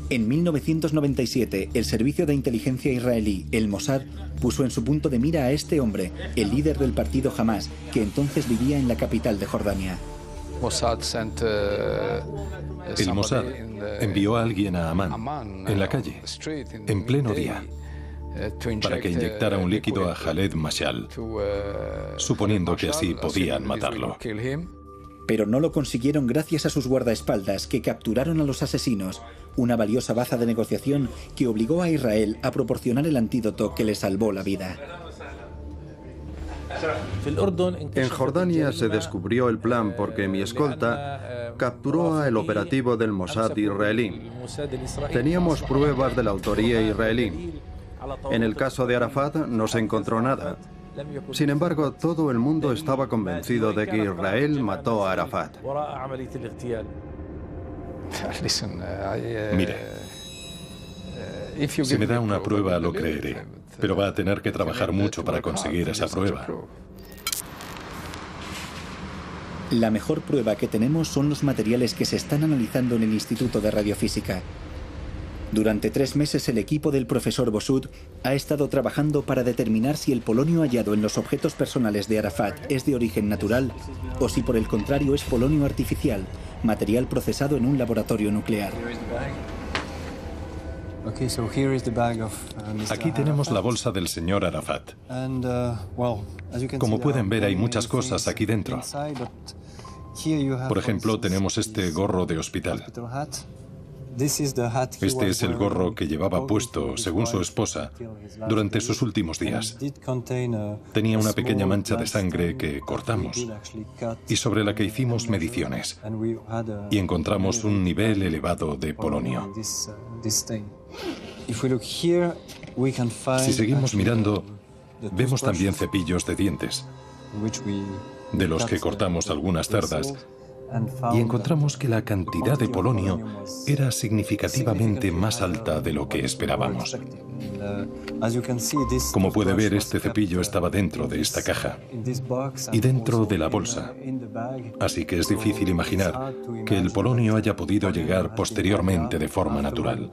En 1997, el servicio de inteligencia israelí, el Mossad, puso en su punto de mira a este hombre, el líder del partido Hamas, que entonces vivía en la capital de Jordania. El Mossad envió a alguien a Amán, en la calle, en pleno día, para que inyectara un líquido a Khaled Mashal, suponiendo que así podían matarlo. Pero no lo consiguieron gracias a sus guardaespaldas, que capturaron a los asesinos, una valiosa baza de negociación que obligó a Israel a proporcionar el antídoto que le salvó la vida. En Jordania se descubrió el plan porque mi escolta capturó al operativo del Mossad israelí. Teníamos pruebas de la autoría israelí. En el caso de Arafat no se encontró nada. Sin embargo, todo el mundo estaba convencido de que Israel mató a Arafat. Mire, si me da una prueba lo creeré, pero va a tener que trabajar mucho para conseguir esa prueba. La mejor prueba que tenemos son los materiales que se están analizando en el Instituto de Radiofísica. Durante 3 meses el equipo del profesor Bossud ha estado trabajando para determinar si el polonio hallado en los objetos personales de Arafat es de origen natural o si por el contrario es polonio artificial, material procesado en un laboratorio nuclear. Aquí tenemos la bolsa del señor Arafat. Como pueden ver, hay muchas cosas aquí dentro. Por ejemplo, tenemos este gorro de hospital. Este es el gorro que llevaba puesto, según su esposa, durante sus últimos días. Tenía una pequeña mancha de sangre que cortamos y sobre la que hicimos mediciones. Y encontramos un nivel elevado de polonio. Si seguimos mirando, vemos también cepillos de dientes, de los que cortamos algunas cerdas, y encontramos que la cantidad de polonio era significativamente más alta de lo que esperábamos. Como puede ver, este cepillo estaba dentro de esta caja y dentro de la bolsa, así que es difícil imaginar que el polonio haya podido llegar posteriormente de forma natural.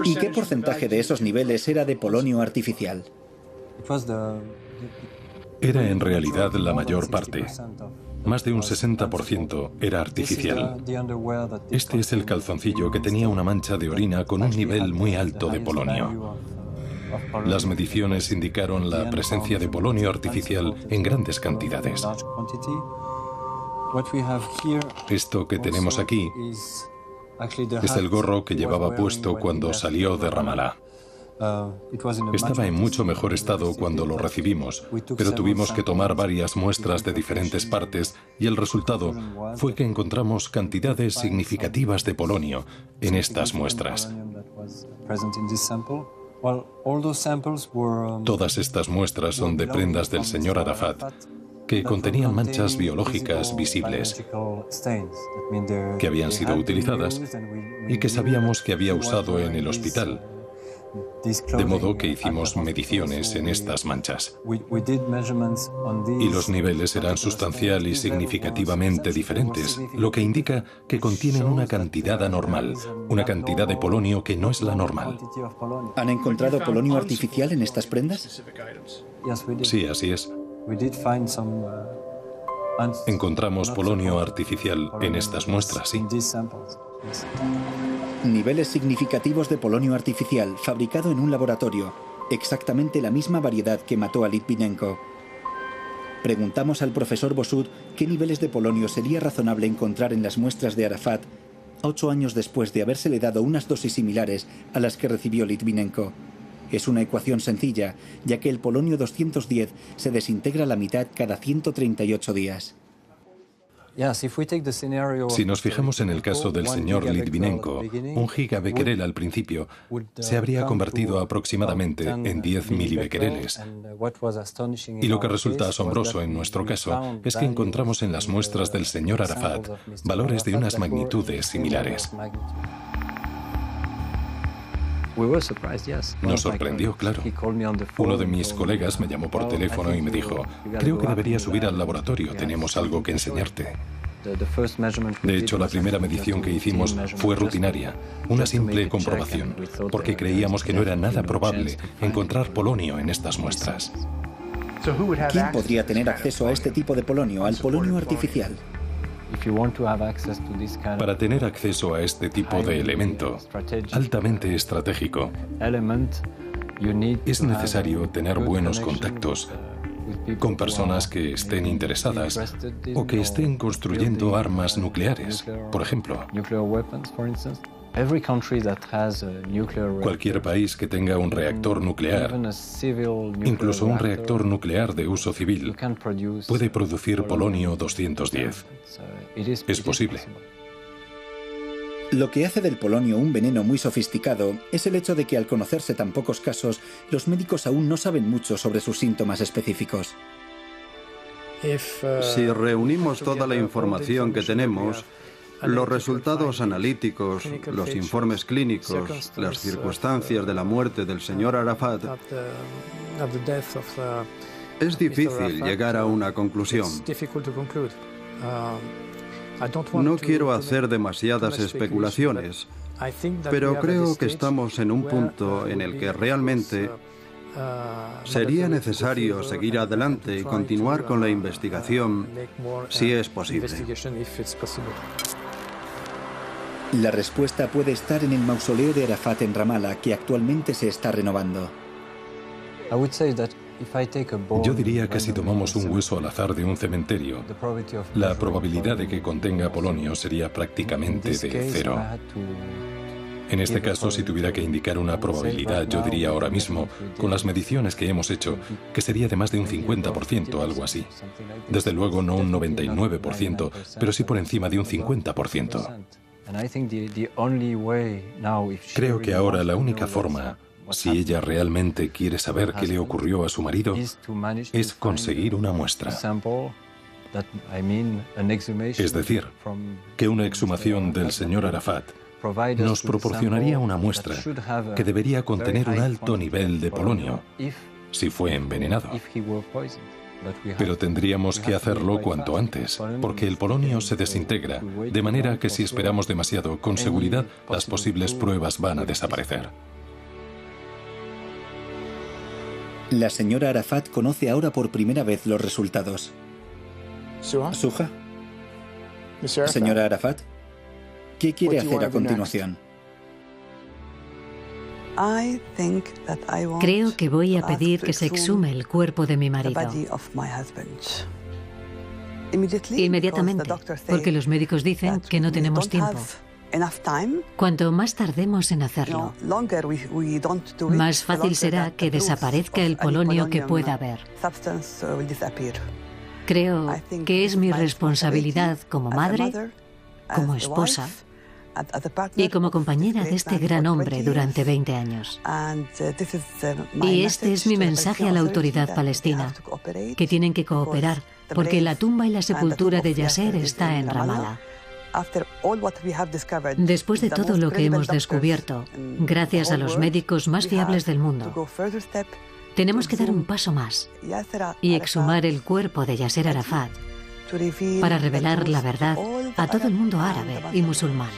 ¿Y qué porcentaje de esos niveles era de polonio artificial? Era en realidad la mayor parte. Más de un 60% era artificial. Este es el calzoncillo que tenía una mancha de orina con un nivel muy alto de polonio. Las mediciones indicaron la presencia de polonio artificial en grandes cantidades. Esto que tenemos aquí es el gorro que llevaba puesto cuando salió de Ramallah. Estaba en mucho mejor estado cuando lo recibimos, pero tuvimos que tomar varias muestras de diferentes partes y el resultado fue que encontramos cantidades significativas de polonio en estas muestras. Todas estas muestras son de prendas del señor Arafat, que contenían manchas biológicas visibles, que habían sido utilizadas y que sabíamos que había usado en el hospital, De modo que hicimos mediciones en estas manchas. Y los niveles eran sustancial y significativamente diferentes, lo que indica que contienen una cantidad anormal, una cantidad de polonio que no es la normal. ¿Han encontrado polonio artificial en estas prendas? Sí, así es. Encontramos polonio artificial en estas muestras, sí. Niveles significativos de polonio artificial fabricado en un laboratorio, exactamente la misma variedad que mató a Litvinenko. Preguntamos al profesor Bossud qué niveles de polonio sería razonable encontrar en las muestras de Arafat 8 años después de habérsele dado unas dosis similares a las que recibió Litvinenko. Es una ecuación sencilla, ya que el polonio 210 se desintegra a la mitad cada 138 días. Si nos fijamos en el caso del señor Litvinenko, 1 gigabecquerel al principio se habría convertido aproximadamente en 10 milibecquereles. Y lo que resulta asombroso en nuestro caso es que encontramos en las muestras del señor Arafat valores de unas magnitudes similares. Nos sorprendió, claro. Uno de mis colegas me llamó por teléfono y me dijo: creo que deberías subir al laboratorio, tenemos algo que enseñarte. De hecho, la primera medición que hicimos fue rutinaria, una simple comprobación, porque creíamos que no era nada probable encontrar polonio en estas muestras. ¿Quién podría tener acceso a este tipo de polonio, al polonio artificial? Para tener acceso a este tipo de elemento altamente estratégico, es necesario tener buenos contactos con personas que estén interesadas o que estén construyendo armas nucleares, por ejemplo. Cualquier país que tenga un reactor nuclear, incluso un reactor nuclear de uso civil, puede producir polonio 210. Es posible. Lo que hace del polonio un veneno muy sofisticado es el hecho de que, al conocerse tan pocos casos, los médicos aún no saben mucho sobre sus síntomas específicos. Si reunimos toda la información que tenemos, los resultados analíticos, los informes clínicos, las circunstancias de la muerte del señor Arafat, es difícil llegar a una conclusión. No quiero hacer demasiadas especulaciones, pero creo que estamos en un punto en el que realmente sería necesario seguir adelante y continuar con la investigación si es posible. La respuesta puede estar en el mausoleo de Arafat en Ramallah, que actualmente se está renovando. Yo diría que si tomamos un hueso al azar de un cementerio, la probabilidad de que contenga polonio sería prácticamente de 0. En este caso, si tuviera que indicar una probabilidad, yo diría ahora mismo, con las mediciones que hemos hecho, que sería de más de un 50%, algo así. Desde luego no un 99%, pero sí por encima de un 50%. Creo que ahora la única forma, si ella realmente quiere saber qué le ocurrió a su marido, es conseguir una muestra. Es decir, que una exhumación del señor Arafat nos proporcionaría una muestra que debería contener un alto nivel de polonio, si fue envenenado. Pero tendríamos que hacerlo cuanto antes, porque el polonio se desintegra, de manera que si esperamos demasiado, con seguridad las posibles pruebas van a desaparecer. La señora Arafat conoce ahora por primera vez los resultados. ¿Suja? Señora Arafat, ¿qué quiere hacer a continuación? Creo que voy a pedir que se exhume el cuerpo de mi marido. Inmediatamente, porque los médicos dicen que no tenemos tiempo. Cuanto más tardemos en hacerlo, más fácil será que desaparezca el polonio que pueda haber. Creo que es mi responsabilidad como madre, como esposa y como compañera de este gran hombre durante 20 años. Y este es mi mensaje a la autoridad palestina, que tienen que cooperar, porque la tumba y la sepultura de Yasser está en Ramallah. Después de todo lo que hemos descubierto, gracias a los médicos más fiables del mundo, tenemos que dar un paso más y exhumar el cuerpo de Yasser Arafat para revelar la verdad a todo el mundo árabe y musulmán.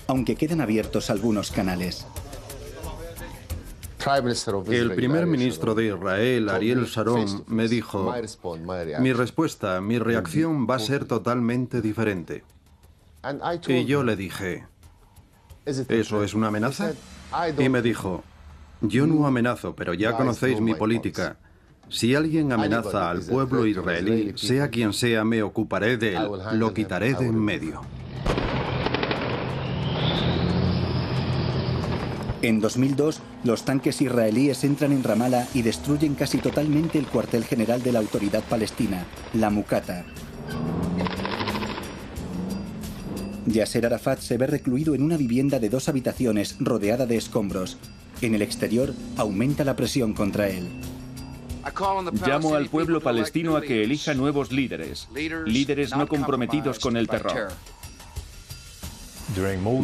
Aunque quedan abiertos algunos canales. El primer ministro de Israel, Ariel Sharon, me dijo, mi respuesta, mi reacción va a ser totalmente diferente. Y yo le dije, ¿eso es una amenaza? Y me dijo, yo no amenazo, pero ya conocéis mi política. Si alguien amenaza al pueblo israelí, sea quien sea, me ocuparé de él, lo quitaré de en medio. En 2002, los tanques israelíes entran en Ramallah y destruyen casi totalmente el cuartel general de la Autoridad Palestina, la Muqata. Yasser Arafat se ve recluido en una vivienda de 2 habitaciones rodeada de escombros. En el exterior, aumenta la presión contra él. Llamo al pueblo palestino a que elija nuevos líderes no comprometidos con el terror.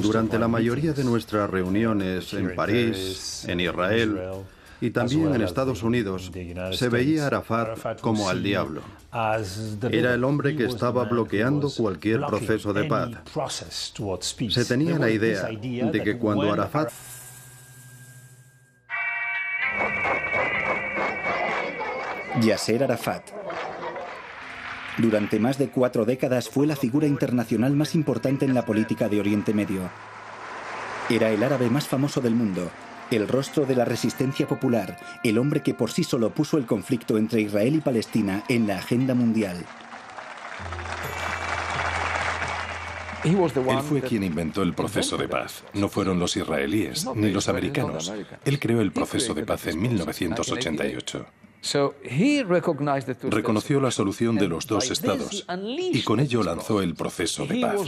Durante la mayoría de nuestras reuniones en París, en Israel y también en Estados Unidos, se veía a Arafat como al diablo. Era el hombre que estaba bloqueando cualquier proceso de paz. Se tenía la idea de que cuando Arafat... Yasser Arafat. Durante más de 4 décadas fue la figura internacional más importante en la política de Oriente Medio. Era el árabe más famoso del mundo, el rostro de la resistencia popular, el hombre que por sí solo puso el conflicto entre Israel y Palestina en la agenda mundial. Él fue quien inventó el proceso de paz. No fueron los israelíes ni los americanos. Él creó el proceso de paz en 1988. Reconoció la solución de los 2 estados y con ello lanzó el proceso de paz.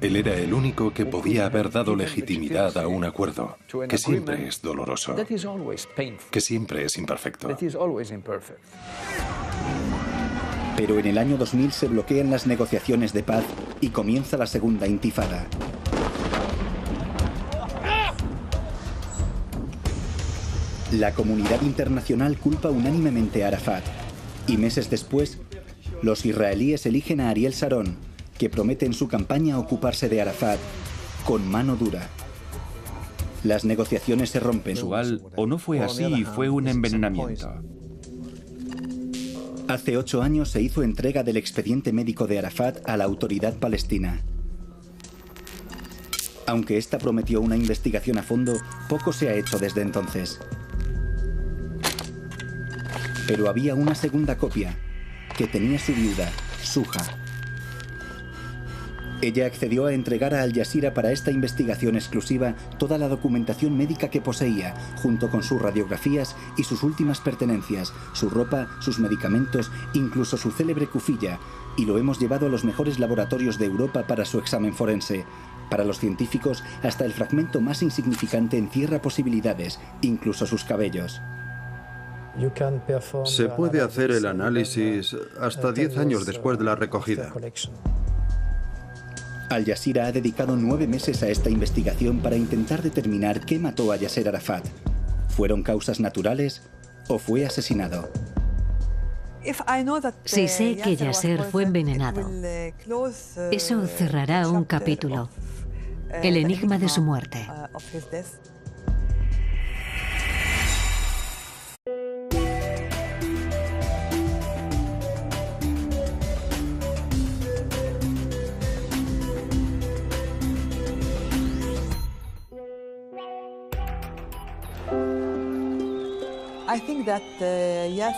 Él era el único que podía haber dado legitimidad a un acuerdo, que siempre es doloroso, que siempre es imperfecto. Pero en el año 2000 se bloquean las negociaciones de paz y comienza la segunda intifada. La comunidad internacional culpa unánimemente a Arafat y meses después, los israelíes eligen a Ariel Sharon, que promete en su campaña ocuparse de Arafat con mano dura. Las negociaciones se rompen. O no fue así y fue un envenenamiento. Hace 8 años se hizo entrega del expediente médico de Arafat a la Autoridad Palestina. Aunque esta prometió una investigación a fondo, poco se ha hecho desde entonces. Pero había una segunda copia, que tenía su viuda, Suja. Ella accedió a entregar a Al Jazeera para esta investigación exclusiva toda la documentación médica que poseía, junto con sus radiografías y sus últimas pertenencias, su ropa, sus medicamentos, incluso su célebre kufilla, y lo hemos llevado a los mejores laboratorios de Europa para su examen forense. Para los científicos, hasta el fragmento más insignificante encierra posibilidades, incluso sus cabellos. Se puede hacer el análisis hasta 10 años después de la recogida. Al Jazeera ha dedicado 9 meses a esta investigación para intentar determinar qué mató a Yasser Arafat. ¿Fueron causas naturales o fue asesinado? Si sé que Yasser fue envenenado, eso cerrará un capítulo, el enigma de su muerte.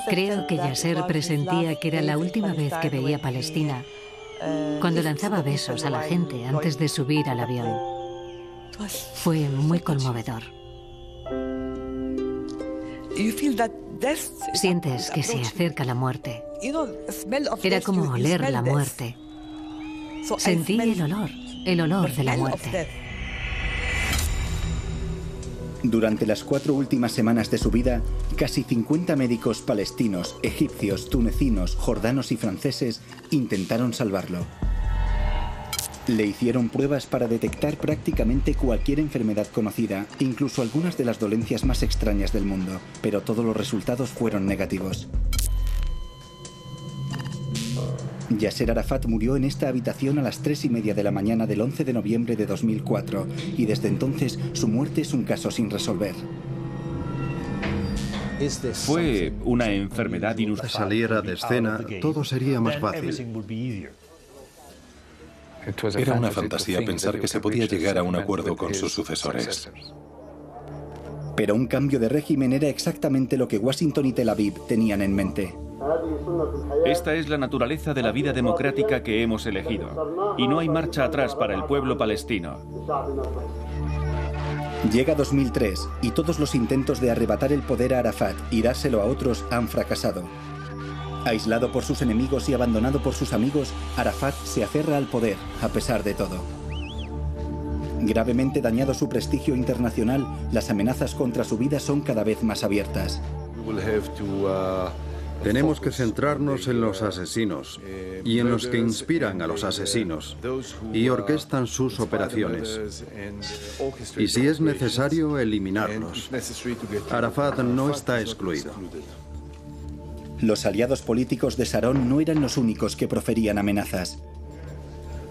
Creo que Yasser presentía que era la última vez que veía Palestina, cuando lanzaba besos a la gente antes de subir al avión. Fue muy conmovedor. Sientes que se acerca la muerte. Era como oler la muerte. Sentí el olor. el olor de la muerte. Durante las 4 últimas semanas de su vida, casi 50 médicos palestinos, egipcios, tunecinos, jordanos y franceses intentaron salvarlo. Le hicieron pruebas para detectar prácticamente cualquier enfermedad conocida, incluso algunas de las dolencias más extrañas del mundo, pero todos los resultados fueron negativos. Yasser Arafat murió en esta habitación a las 3:30 de la mañana del 11 de noviembre de 2004 y desde entonces su muerte es un caso sin resolver. Fue una enfermedad inusual. Si saliera de escena, todo sería más fácil. Era una fantasía pensar que se podía llegar a un acuerdo con sus sucesores. Pero un cambio de régimen era exactamente lo que Washington y Tel Aviv tenían en mente. Esta es la naturaleza de la vida democrática que hemos elegido, y no hay marcha atrás para el pueblo palestino. Llega 2003 y todos los intentos de arrebatar el poder a Arafat y dárselo a otros han fracasado. Aislado por sus enemigos y abandonado por sus amigos, Arafat se aferra al poder, a pesar de todo. Gravemente dañado su prestigio internacional, las amenazas contra su vida son cada vez más abiertas. Tenemos que centrarnos en los asesinos y en los que inspiran a los asesinos y orquestan sus operaciones. Y si es necesario, eliminarlos. Arafat no está excluido. Los aliados políticos de Sharon no eran los únicos que proferían amenazas.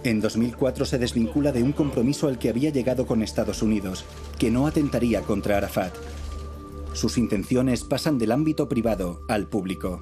En 2004 se desvincula de un compromiso al que había llegado con Estados Unidos, que no atentaría contra Arafat. Sus intenciones pasan del ámbito privado al público.